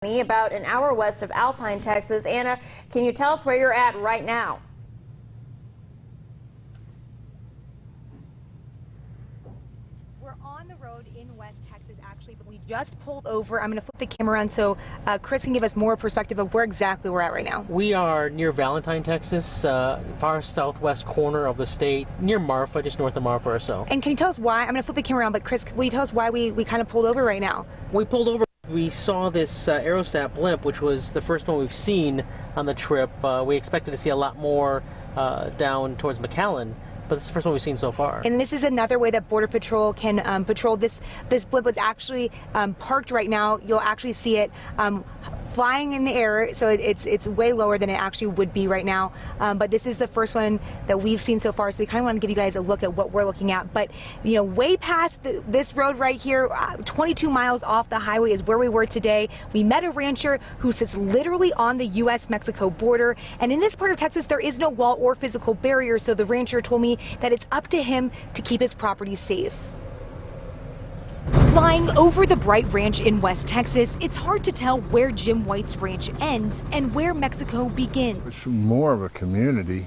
About an hour west of Alpine, Texas. Anna, can you tell us where you're at right now? We're on the road in West Texas, actually, but we just pulled over. I'm going to flip the camera around so Chris can give us more perspective of where exactly we're at right now. We are near Valentine, Texas, far southwest corner of the state, near Marfa, just north of Marfa or so. And can you tell us why? I'm going to flip the camera around, but Chris, will you tell us why we kind of pulled over right now? We pulled over. We saw this Aerostat blimp, which was the first one we've seen on the trip. We expected to see a lot more down towards McAllen, but this is the first one we've seen so far. And this is another way that Border Patrol can patrol. This blimp was actually parked right now. You'll actually see it flying in the air, so it's way lower than it actually would be right now. But this is the first one that we've seen so far, so we kind of want to give you guys a look at what we're looking at. But you know, way past this road right here, 22 miles off the highway is where we were today. We met a rancher who sits literally on the U.S.-Mexico border, and in this part of Texas there is no wall or physical barrier, so the rancher told me that it's up to him to keep his property safe. Flying over the Brite Ranch in West Texas, it's hard to tell where Jim White's ranch ends and where Mexico begins. It's more of a community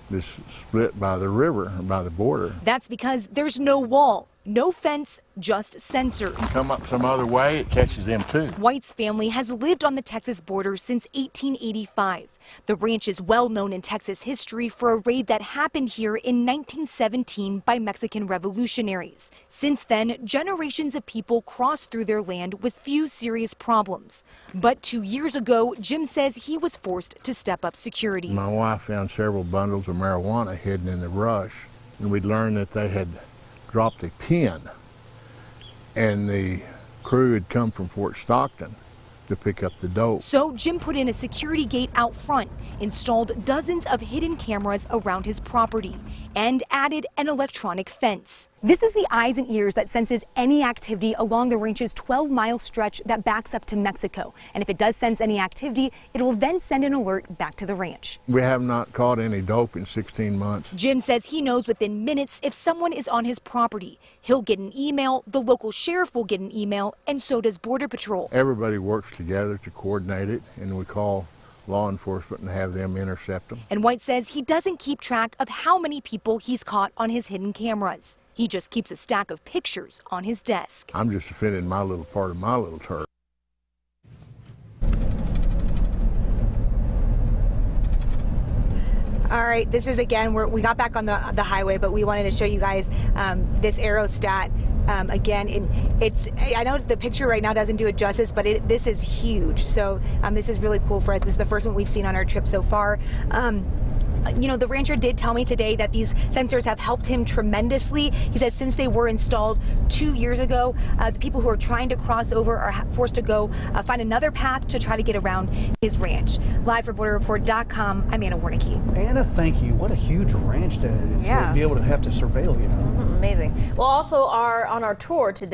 that's split by the river, by the border. That's because there's no wall, no fence, just sensors. Come up some other way, it catches them too. White's family has lived on the Texas border since 1885. The ranch is well known in Texas history for a raid that happened here in 1917 by Mexican revolutionaries. Since then, generations of people crossed through their land with few serious problems. But 2 years ago, Jim says he was forced to step up security. My wife found several bundles of marijuana hidden in the brush, and we'd learned that they had dropped a pin, and the crew had come from Fort Stockton to pick up the dope. So Jim put in a security gate out front, installed dozens of hidden cameras around his property, and added an electronic fence. This is the eyes and ears that senses any activity along the ranch's 12-mile stretch that backs up to Mexico. And if it does sense any activity, it will then send an alert back to the ranch. We have not caught any dope in 16 months. Jim says he knows within minutes if someone is on his property. He'll get an email, the local sheriff will get an email, and so does Border Patrol. Everybody works together to coordinate it, and we call law enforcement and have them intercept them. And White says he doesn't keep track of how many people he's caught on his hidden cameras. He just keeps a stack of pictures on his desk. I'm just defending my little part of my little turf. All right, this is again, we got back on the highway, but we wanted to show you guys this Aerostat. Again, I know the picture right now doesn't do it justice, but this is huge. So this is really cool for us. This is the first one we've seen on our trip so far. You know, the rancher did tell me today that these sensors have helped him tremendously. He says since they were installed 2 years ago, the people who are trying to cross over are forced to go find another path to try to get around his ranch. Live for BorderReport.com, I'm Anna Warnicki. Anna, thank you. What a huge ranch to be able to have to surveil, you know. Amazing. Well, also on our tour today.